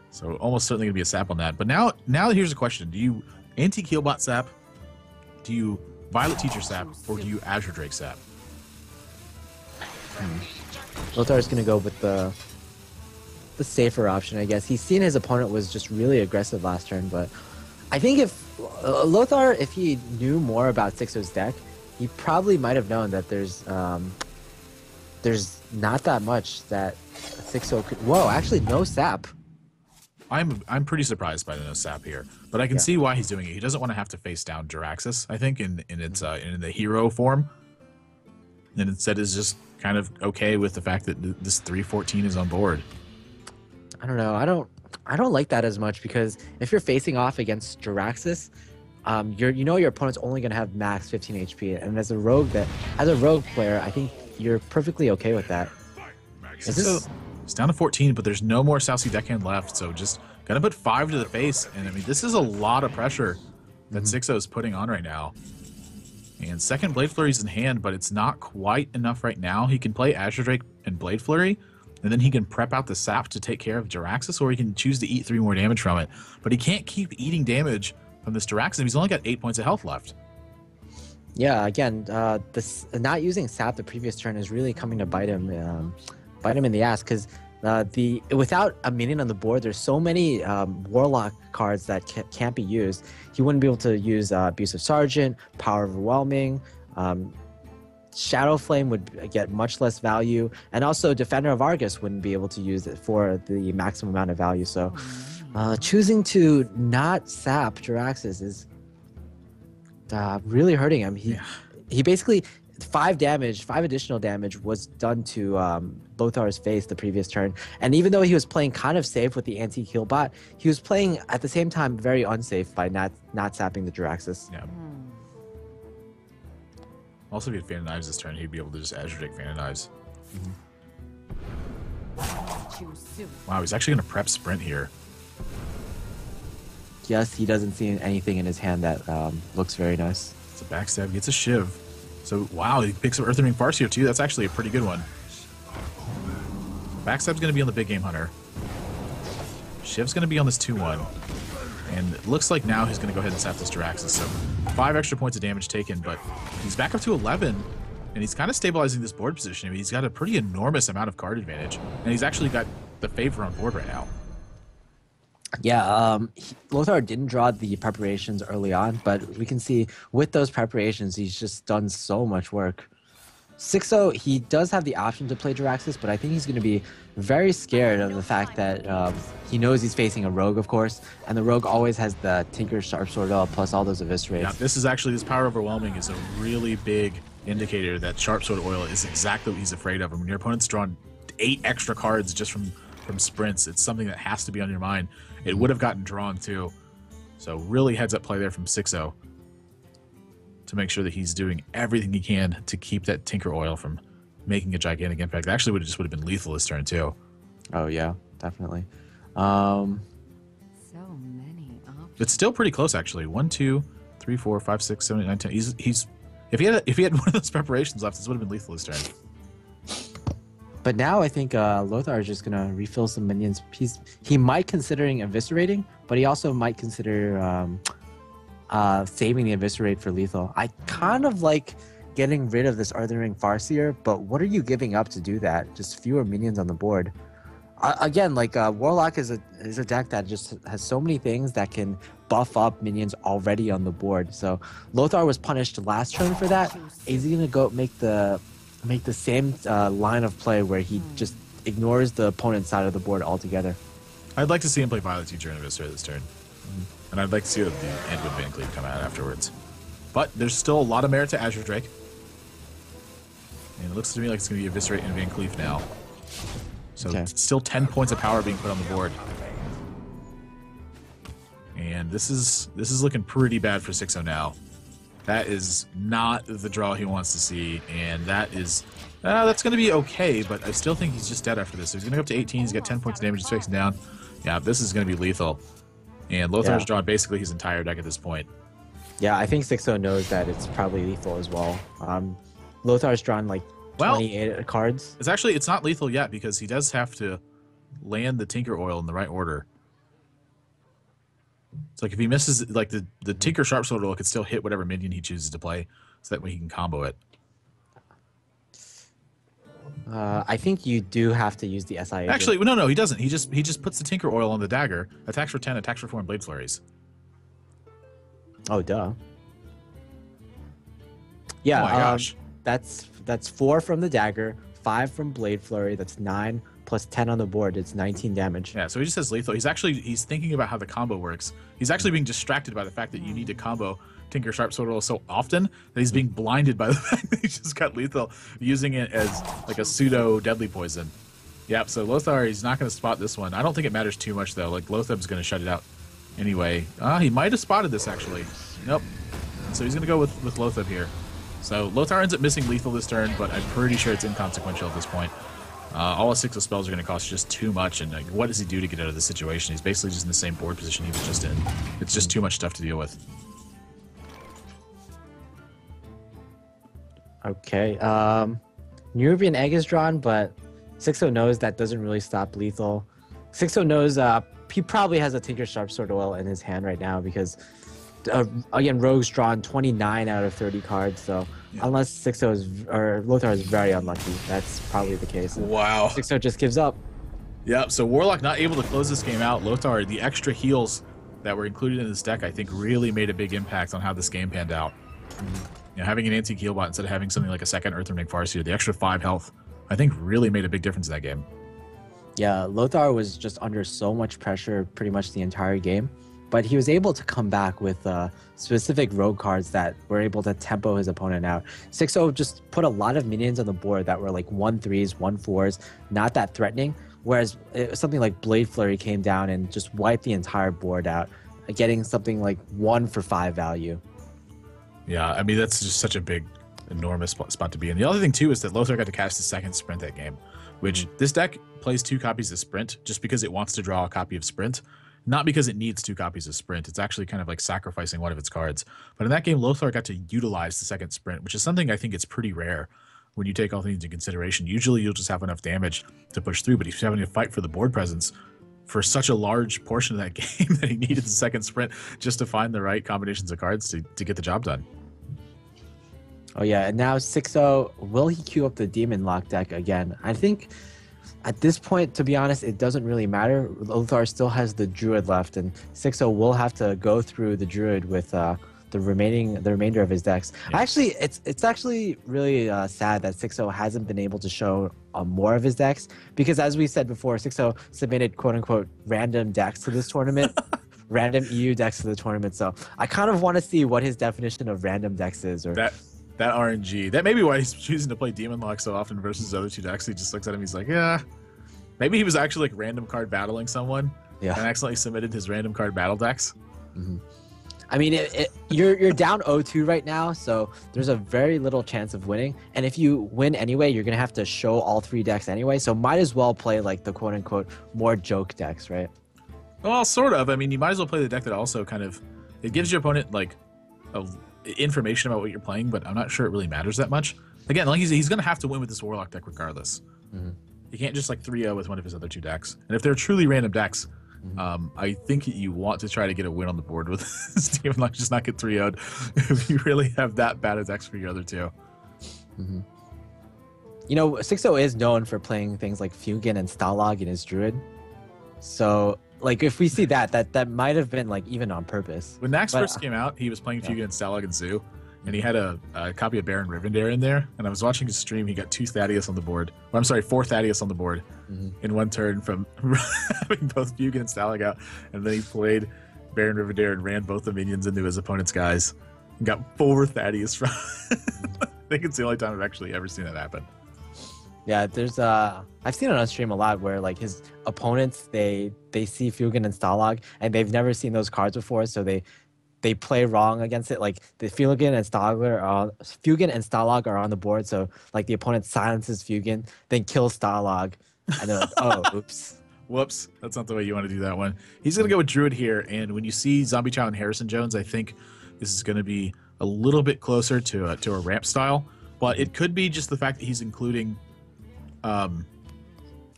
S1: So almost certainly going to be a sap on that. But now here's a question. Do you Antique Healbot sap? Do you Violet Teacher sap? Or do you Azure Drake sap?
S2: Lothar is going to go with the safer option, I guess. He's seen his opponent was just really aggressive last turn, but I think if Lothar, if he knew more about Xixo's deck, he probably might have known that there's not that much that Xixo could... Whoa, actually no sap.
S1: I'm pretty surprised by the no sap here, but I can see why he's doing it. He doesn't want to have to face down Jiraxis, I think, in the hero form, and instead is just kind of okay with the fact that this 3/14 is on board.
S2: I don't know. I don't like that as much because if you're facing off against Jiraxis, your opponent's only gonna have max 15 HP, and as a rogue player, I think you're perfectly okay with that.
S1: It's down to 14, but there's no more South Sea Deckhand left, so just gonna put 5 to the face, and I mean this is a lot of pressure that Xixo is putting on right now. And second Blade Flurry's in hand, but it's not quite enough right now. He can play Azure Drake and Blade Flurry, and then he can prep out the sap to take care of Jiraxis, or he can choose to eat 3 more damage from it. But he can't keep eating damage from this Jiraxis. He's only got 8 points of health left.
S2: Yeah, again, this not using sap the previous turn is really coming to bite him in the ass, because without a minion on the board, there's so many Warlock cards that can't be used. He wouldn't be able to use Abusive Sergeant, Power Overwhelming, Shadow Flame would get much less value, and also Defender of Argus wouldn't be able to use it for the maximum amount of value. So choosing to not sap Jiraxis is really hurting him. He basically 5 additional damage was done to Lothar's face the previous turn, and even though he was playing kind of safe with the anti-heal bot, he was playing at the same time very unsafe by not sapping the Jiraxis.
S1: Yeah. Also, if he had Fan of Knives this turn, he'd be able to just Azure Drake Fan of Knives. Wow, he's actually going to prep Sprint here.
S2: Yes, he doesn't see anything in his hand that looks very nice.
S1: It's a backstab, gets a Shiv. So, wow, he picks up Earthring Farseer too. That's actually a pretty good one. Backstab's going to be on the Big Game Hunter. Shiv's going to be on this 2-1. And it looks like now he's going to go ahead and sap this Jiraxis. So 5 extra points of damage taken, but he's back up to 11. And he's kind of stabilizing this board position. I mean, he's got a pretty enormous amount of card advantage. And he's actually got the favor on board right now.
S2: Yeah, Lothar didn't draw the preparations early on, but we can see with those preparations, he's just done so much work. Xixo, he does have the option to play Jiraxis, but I think he's going to be very scared of the fact that he knows he's facing a rogue, of course, and the rogue always has the Tinker Sharpsword Oil plus all those Eviscerates.
S1: Yeah, this Power Overwhelming is a really big indicator that Sharpsword Oil is exactly what he's afraid of. And when your opponent's drawn 8 extra cards just from sprints, it's something that has to be on your mind. It would have gotten drawn too. So really heads up play there from Xixo to make sure that he's doing everything he can to keep that Tinker Oil from making a gigantic impact. Actually, would have been lethal this turn too.
S2: Oh yeah, definitely.
S3: So many options.
S1: It's still pretty close actually. 1, 2, 3, 4, 5, 6, 7, 8, 9, 10. He's if he had one of those preparations left, this would have been lethal this turn.
S2: But now I think Lothar is just gonna refill some minions. He might considering eviscerating, but he also might consider saving the eviscerate for lethal. I kind of like getting rid of this Earthring Farseer, but what are you giving up to do that? Just fewer minions on the board. Again, like Warlock is a deck that just has so many things that can buff up minions already on the board. So Lothar was punished last turn for that. Is he gonna go make the same line of play where he just ignores the opponent's side of the board altogether?
S1: I'd like to see him play Violet Teacher and Eviscerate this turn. And I'd like to see the End with Van Cleave come out afterwards. But there's still a lot of merit to Azure Drake. And it looks to me like it's going to be Eviscerate and Van Cleave now. So still 10 points of power being put on the board. And this is looking pretty bad for Xixo now. That is not the draw he wants to see, and that's going to be okay, but I still think he's just dead after this. So he's going to go up to 18, he's got 10 points of damage, he's facing down. Yeah, this is going to be lethal. And Lothar's drawn basically his entire deck at this point.
S2: Yeah, I think Xixo knows that it's probably lethal as well. Lothar's drawn like 28 cards.
S1: It's not lethal yet because he does have to land the Tinker Oil in the right order. It's like if he misses, like the Tinker Sharpsword Oil could still hit whatever minion he chooses to play, so that way he can combo it.
S2: I think you do have to use the SI agent.
S1: Actually, no, he doesn't. He just puts the Tinker Oil on the dagger, attacks for 10, attacks for 4, and Blade Flurries.
S2: Oh, duh. Yeah,
S1: oh my gosh.
S2: That's 4 from the dagger, 5 from Blade Flurry. That's 9 plus 10 on the board. It's 19 damage.
S1: Yeah, so he just says lethal. He's thinking about how the combo works. He's actually being distracted by the fact that you need to combo Tinker Sharpsword Oil so often that he's being blinded by the fact that he just got lethal, using it as like a pseudo deadly poison. Yep, so Lothar, he's not going to spot this one. I don't think it matters too much though. Like Lothar's going to shut it out Anyway, he might have spotted this actually. Nope. So he's gonna go with Lothar here. So Lothar ends up missing lethal this turn, but I'm pretty sure it's inconsequential at this point. All his 6 of spells are going to cost just too much, and like, what does he do to get out of this situation? He's basically just in the same board position he was just in. It's just too much stuff to deal with.
S2: Okay. Nerubian Egg is drawn, but Xixo knows that doesn't really stop lethal. Xixo knows he probably has a Tinker Sharp Sword Oil in his hand right now because, again, Rogue's drawn 29 out of 30 cards, so unless Lothar is very unlucky, that's probably the case.
S1: Wow.
S2: Xixo just gives up.
S1: Yep, so Warlock not able to close this game out. Lothar, the extra heals that were included in this deck, I think really made a big impact on how this game panned out. You know, having an antique heal bot instead of having something like a second Earthring Farseer, the extra 5 health, I think really made a big difference in that game.
S2: Yeah, Lothar was just under so much pressure pretty much the entire game, but he was able to come back with specific rogue cards that were able to tempo his opponent out. Xixo just put a lot of minions on the board that were like 1/3s, 1/4s, not that threatening, whereas something like Blade Flurry came down and just wiped the entire board out, getting something like 1 for 5 value.
S1: Yeah, I mean, that's just such a big, enormous spot to be in. The other thing, too, is that Lothar got to cast his second Sprint that game, which this deck plays 2 copies of Sprint just because it wants to draw a copy of Sprint, not because it needs 2 copies of Sprint. It's actually kind of like sacrificing one of its cards. But in that game, Lothar got to utilize the second Sprint, which is something I think it's pretty rare when you take all things into consideration. Usually, you'll just have enough damage to push through, but if you're having to fight for the board presence for such a large portion of that game that he needed the second Sprint just to find the right combinations of cards to get the job done.
S2: Oh yeah, and now Xixo, will he queue up the Demon Lock deck again? I think at this point, to be honest, it doesn't really matter. Lothar still has the Druid left, and Xixo will have to go through the Druid with the remainder of his decks.
S1: Yeah.
S2: Actually, it's actually really sad that Xixo hasn't been able to show more of his decks, because as we said before, Xixo submitted quote-unquote random decks to this tournament. Random EU decks to the tournament, so I kind of want to see what his definition of random decks is. Or
S1: That RNG. That may be why he's choosing to play Demon Lock so often versus the other 2 decks. He just looks at him, he's like, yeah. Maybe he was actually like random card battling someone and accidentally submitted his random card battle decks.
S2: Mm-hmm. I mean, you're down 0-2 right now, so there's a very little chance of winning. And if you win anyway, you're going to have to show all 3 decks anyway, so might as well play like the quote-unquote more joke decks, right?
S1: Well, sort of. I mean, you might as well play the deck that also kind of, it gives your opponent like information about what you're playing, but I'm not sure it really matters that much. Again, like he's going to have to win with this Warlock deck regardless. Mm-hmm. You can't just like 3-0 with one of his other 2 decks. And if they're truly random decks, I think you want to try to get a win on the board with Demon Lock, just not get 3-0'd if you really have that bad of decks for your other 2.
S2: Mm-hmm. You know, Xixo is known for playing things like Fugen and Stalag in his Druid. So, like, if we see that might have been, like, even on purpose.
S1: When Nax first came out, he was playing Fugen and Stalag and Zoo, and he had a copy of Baron Rivendare in there, and I was watching his stream. He got 2 Thaddeus on the board. Well, I'm sorry, 4 Thaddeus on the board in one turn from having both Fugen and Stalag out, and then he played Baron Rivendare and ran both the minions into his opponent's guys and got 4 Thaddeus from I think it's the only time I've actually ever seen that happen.
S2: Yeah, there's I've seen it on stream a lot where like his opponents they see Fugen and Stalag and they've never seen those cards before, so they play wrong against it. Like the Fugen and Stalag are on the board, so like the opponent silences Fugen, then kills Stalag, and they're like, oh, oops.
S1: Whoops, that's not the way you want to do that one. He's going to go with Druid here, and when you see Zombie Chow and Harrison Jones, I think this is going to be a little bit closer to a ramp style, but it could be just the fact that he's including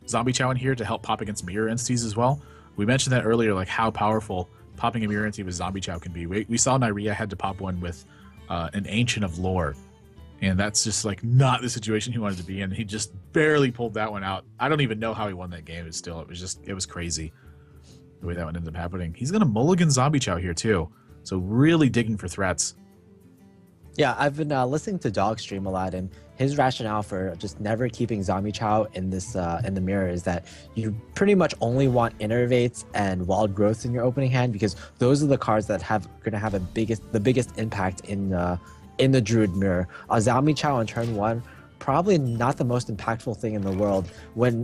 S1: Zombie Chow in here to help pop against mirror entities as well. We mentioned that earlier, like how powerful popping a mirror entity with Zombie Chow can be. We saw Nyria had to pop one with an Ancient of Lore, and that's just like not the situation he wanted to be in. He just barely pulled that one out. I don't even know how he won that game. It was crazy the way that one ended up happening. He's gonna mulligan Zombie Chow here too, so really digging for threats.
S2: Yeah, I've been listening to Dog stream a lot, and his rationale for just never keeping Zombie Chow in this in the mirror is that you pretty much only want Innervates and Wild Growths in your opening hand, because those are the cards that are gonna have the biggest impact in the Druid mirror. Zombie Chow on turn 1 probably not the most impactful thing in the world,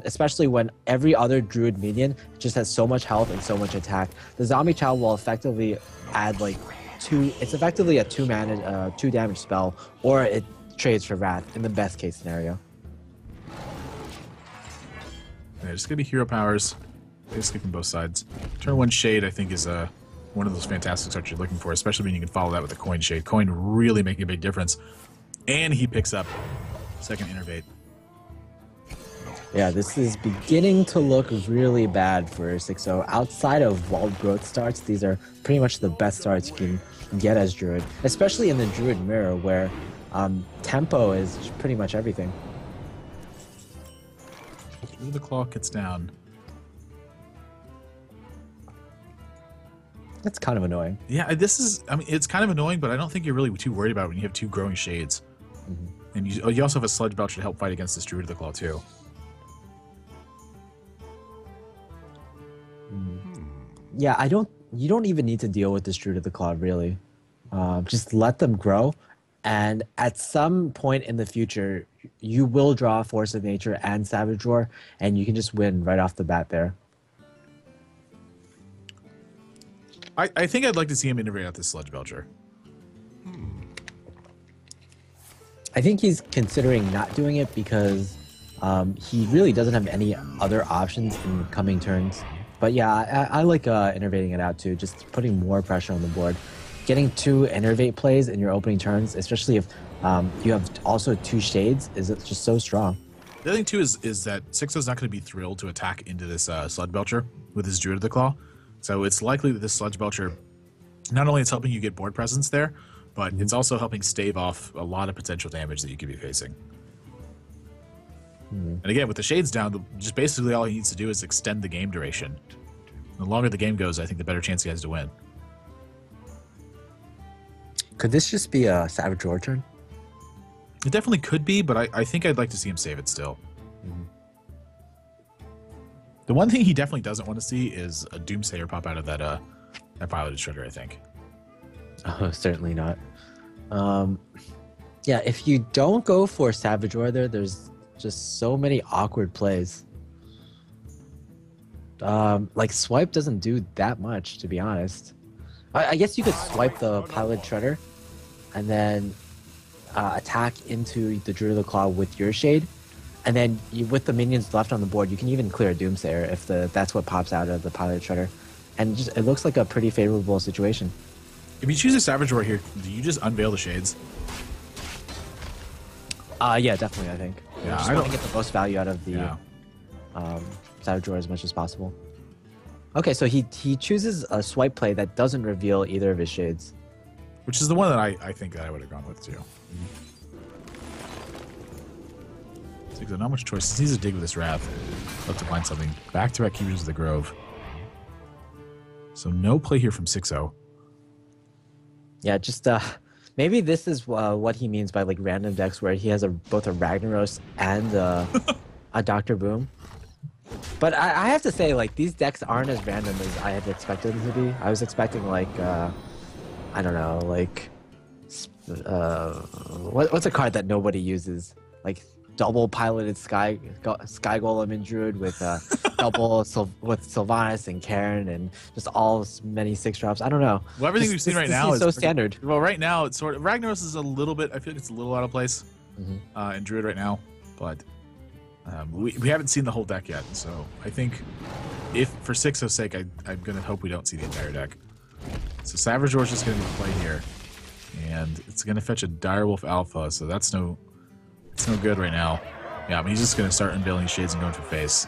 S2: especially when every other druid minion just has so much health and so much attack. The zombie child will effectively add like it's effectively a 2 damage spell, or it trades for wrath in the best case scenario.
S1: Yeah, just gonna be hero powers, basically from both sides. Turn 1 Shade, I think, is one of those fantastic starts you're looking for, especially when you can follow that with a Coin Shade. Coin really making a big difference. And he picks up second Innervate.
S2: Yeah, this is beginning to look really bad for Xixo. Outside of walled growth starts, these are pretty much the best starts you can get as Druid, especially in the Druid Mirror, where tempo is pretty much everything.
S1: The claw gets down.
S2: That's kind of annoying.
S1: Yeah, I mean, it's kind of annoying, but I don't think you're really too worried about it when you have 2 growing shades. And you also have a Sludge Belcher to help fight against this Druid of the Claw, too.
S2: Yeah, you don't even need to deal with this Druid of the Claw, really. Just let them grow, and at some point in the future, you will draw Force of Nature and Savage Roar, and you can just win right off the bat there.
S1: I think I'd like to see him innovate out this Sludge Belcher.
S2: I think he's considering not doing it because he really doesn't have any other options in coming turns. But yeah, I like innervating it out too, just putting more pressure on the board. Getting 2 innervate plays in your opening turns, especially if you have also 2 shades, is just so strong.
S1: The other thing too is that Xixo's not going to be thrilled to attack into this Sludge Belcher with his Druid of the Claw. So it's likely that this Sludge Belcher, not only it's helping you get board presence there, but it's also helping stave off a lot of potential damage that you could be facing. And again, with the shades down, just basically all he needs to do is extend the game duration. The longer the game goes, I think the better chance he has to win.
S2: Could this just be a Savage Roar turn?
S1: It definitely could be, but I think I'd like to see him save it still. The one thing he definitely doesn't want to see is a Doomsayer pop out of that piloted shredder, I think.
S2: Oh, certainly not. Yeah, if you don't go for Savage Roar there's just so many awkward plays. Like Swipe doesn't do that much, to be honest. I guess you could swipe the Pilot Shredder and then attack into the Druid of the Claw with your Shade. And then with the minions left on the board, you can even clear a Doomsayer if that's what pops out of the Pilot Shredder. And it looks like a pretty favorable situation.
S1: If you choose a Savage Roar here, do you just unveil the shades?
S2: Yeah, definitely, I think.
S1: Yeah,
S2: I want to get the most value out of the Savage Roar as much as possible. Okay, so he chooses a swipe play that doesn't reveal either of his shades.
S1: Which is the one that I think that I would have gone with, too. So not much choice. He needs to dig with this Wrath. Love to find something. Back-to-back Keepers of the Grove. So no play here from Xixo.
S2: Yeah, just maybe this is what he means by like random decks where he has both a Ragnaros and a Dr. Boom. But I have to say, like, these decks aren't as random as I had expected them to be. I was expecting like I don't know, like what's a card that nobody uses? Like double piloted Sky Golem in Druid with double with Sylvanas and Karin and just all many 6-drops. I don't know.
S1: Well, everything we've seen right now is
S2: so standard.
S1: Well, right now it's sort of Ragnaros is a little bit. I feel like it's a little out of place in Druid right now, but we haven't seen the whole deck yet. So I think if for Xixo's sake, I'm gonna hope we don't see the entire deck. So Savage Roar is just gonna be play here, and it's gonna fetch a Direwolf Alpha. So it's no good right now. Yeah, I mean, he's just going to start unveiling shades and going for face.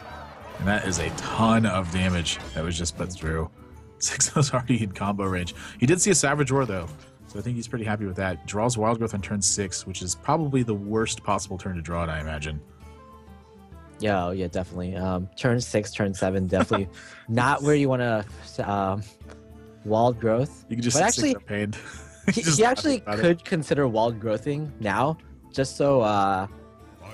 S1: And that is a ton of damage that was just put through. Xixo's already in combo range. He did see a Savage Roar, though, so I think he's pretty happy with that. Draws Wild Growth on turn 6, which is probably the worst possible turn to draw it, I imagine.
S2: Yeah, yeah, definitely. Turn 6, turn 7, definitely not where you want to Wild Growth.
S1: You can just
S2: but actually,
S1: pain.
S2: he actually could consider Wild Growthing now, just so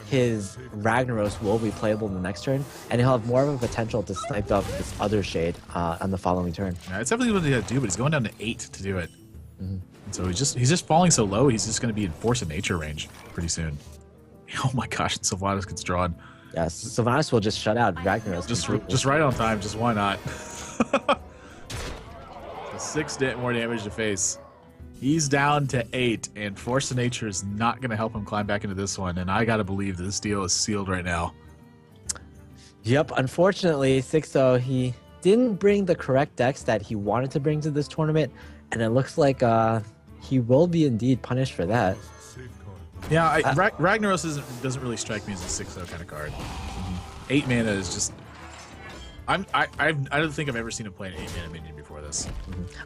S2: his Ragnaros will be playable in the next turn, and he'll have more of a potential to snipe up this other shade on the following turn.
S1: Yeah, it's definitely what he had to do, but he's going down to 8 to do it. And so he's just falling so low, he's just going to be in Force of Nature range pretty soon. Oh my gosh, Sylvanas gets drawn.
S2: Yes, Sylvanas will just shut out Ragnaros.
S1: Just right on time. Just why not? 6 more damage to face. He's down to 8, and Force of Nature is not going to help him climb back into this one. And I got to believe that this deal is sealed right now.
S2: Yep, unfortunately, Xixo, he didn't bring the correct decks that he wanted to bring to this tournament, and it looks like he will be indeed punished for that.
S1: Yeah, Ragnaros doesn't really strike me as a 6-0 kind of card. 8 mana is just... I don't think I've ever seen him play an 8 mana minion before this.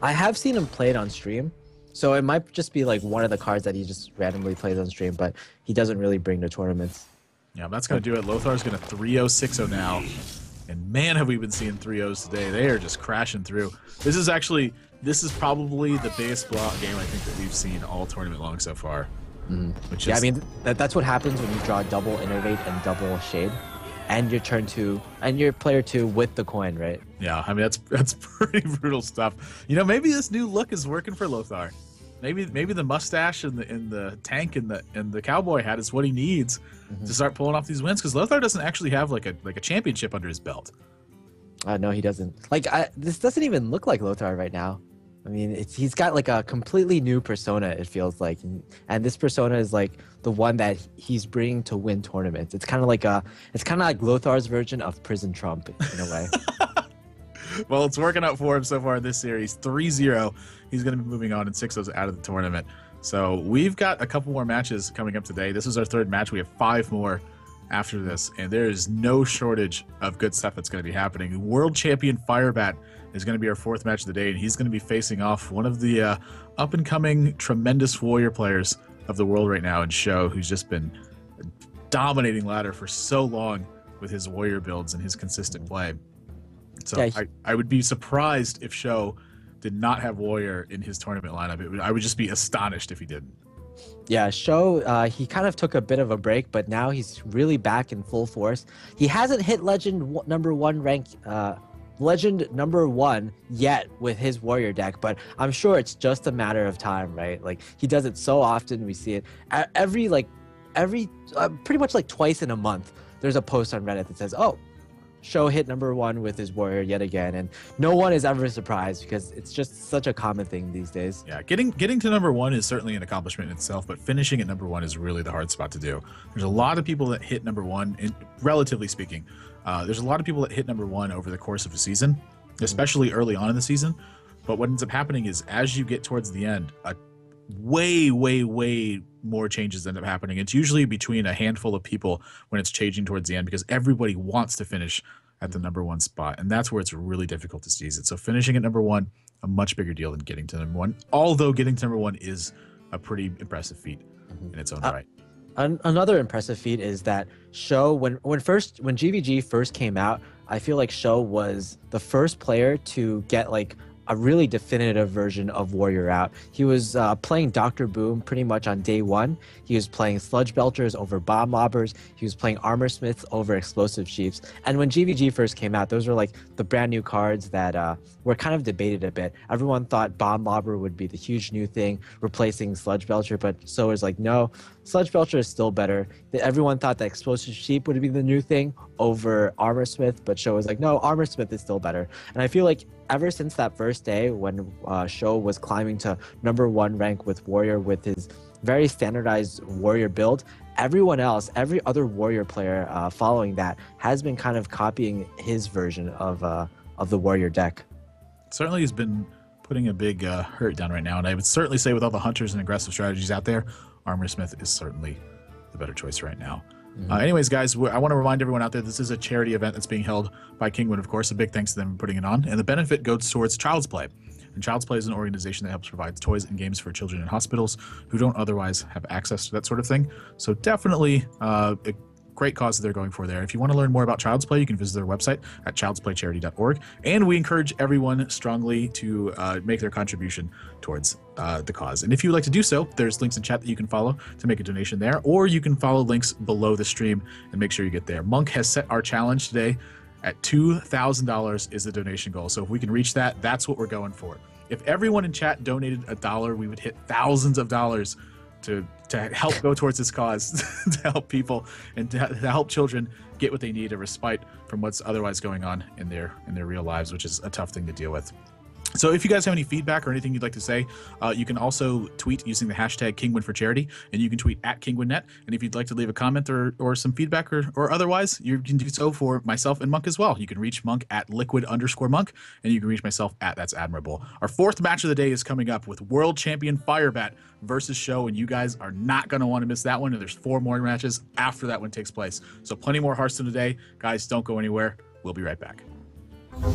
S2: I have seen him play it on stream, so it might just be like one of the cards that he just randomly plays on stream, but he doesn't really bring to tournaments.
S1: Yeah, that's going to do it. Lothar's going to 3-0 6-0 now. And man, have we been seeing 3-0s today. They are just crashing through. This is probably the biggest blowout game I think that we've seen all tournament long so far. Which
S2: Yeah,
S1: is,
S2: I mean, that's what happens when you draw double Innervate and double Shade, and your turn 2, and your player 2 with the coin, right?
S1: yeah, I mean, that's pretty brutal stuff. You know, maybe this new look is working for Lothar. Maybe the mustache and the tank and the cowboy hat is what he needs to start pulling off these wins, because Lothar doesn't actually have like a championship under his belt.
S2: No, he doesn't. Like, this doesn't even look like Lothar right now. I mean, he's got like a completely new persona, it feels like, and this persona is like the one that he's bringing to win tournaments. It's kind of like Lothar's version of Prison Trump in a way.
S1: Well, it's working out for him so far in this series. 3-0. He's going to be moving on, and 6-0's out of the tournament. So we've got a couple more matches coming up today. This is our 3rd match. We have 5 more after this, and there is no shortage of good stuff that's going to be happening. World champion Firebat is going to be our 4th match of the day, and he's going to be facing off one of the up-and-coming tremendous warrior players of the world right now in Xixo, who's just been dominating ladder for so long with his warrior builds and his consistent play. So
S2: Yeah,
S1: I would be surprised if Xixo did not have warrior in his tournament lineup. I would just be astonished if he didn't.
S2: Yeah, Xixo, he kind of took a bit of a break, but now he's really back in full force. He hasn't hit Legend number 1 rank, Legend number 1 yet with his warrior deck, but I'm sure it's just a matter of time, right? Like, he does it so often. We see it every pretty much like twice in a month. There's a post on Reddit that says, "Oh, Xixo hit number 1 with his warrior yet again," and no one is ever surprised because it's just such a common thing these days.
S1: Yeah, getting to number 1 is certainly an accomplishment in itself, but finishing at number 1 is really the hard spot to do. There's a lot of people that hit number 1, relatively speaking. There's a lot of people that hit number 1 over the course of a season, especially early on in the season. But what ends up happening is as you get towards the end, way more changes end up happening. It's usually between a handful of people when it's changing towards the end, because everybody wants to finish at the number 1 spot, and that's where it's really difficult to seize it. So finishing at number 1, a much bigger deal than getting to number 1, although getting to number 1 is a pretty impressive feat in its own right.
S2: Another impressive feat is that Xixo, when GVG first came out, I feel like Xixo was the first player to get like a really definitive version of Warrior out. He was playing Dr. Boom pretty much on day 1. He was playing Sludge Belchers over Bomb Lobbers. He was playing Armor Smiths over Explosive Chiefs. And when GVG first came out, those were like the brand new cards that were kind of debated a bit. Everyone thought Bomb Lobber would be the huge new thing, replacing Sludge Belcher, but so is like, no, Sludge Belcher is still better. Everyone thought that Explosive Sheep would be the new thing over Armor Smith, but Xixo was like, no, Armor Smith is still better. And I feel like ever since that first day when Xixo was climbing to number 1 rank with Warrior with his very standardized Warrior build, everyone else, every other Warrior player following that has been kind of copying his version of the Warrior deck.
S1: Certainly has been putting a big hurt down right now, and I would certainly say with all the hunters and aggressive strategies out there, Armor Smith is certainly the better choice right now. Anyways, guys, I want to remind everyone out there, this is a charity event that's being held by Kinguin, of course. A big thanks to them for putting it on. And the benefit goes towards Child's Play. And Child's Play is an organization that helps provide toys and games for children in hospitals who don't otherwise have access to that sort of thing. So definitely a great cause that they're going for there. If you want to learn more about Child's Play, you can visit their website at childsplaycharity.org. And we encourage everyone strongly to make their contribution towards the cause. And if you would like to do so, there's links in chat that you can follow to make a donation there, or you can follow links below the stream and make sure you get there. Monk has set our challenge today at $2,000 is the donation goal. So if we can reach that, that's what we're going for. If everyone in chat donated $1, we would hit thousands of dollars to help go towards this cause, to help people and to help children get what they need, a respite from what's otherwise going on in their real lives, which is a tough thing to deal with. So if you guys have any feedback or anything you'd like to say, you can also tweet using the hashtag Kinguin for charity, and you can tweet at KinguinNet. And if you'd like to leave a comment or some feedback or otherwise, you can do so for myself and Monk as well. You can reach Monk at liquid_Monk, and you can reach myself at That's Admirable. Our fourth match of the day is coming up with World Champion Firebat versus Show, and you guys are not going to want to miss that one. And there's 4 more matches after that one takes place. So plenty more Hearthstone today. Guys, don't go anywhere. We'll be right back.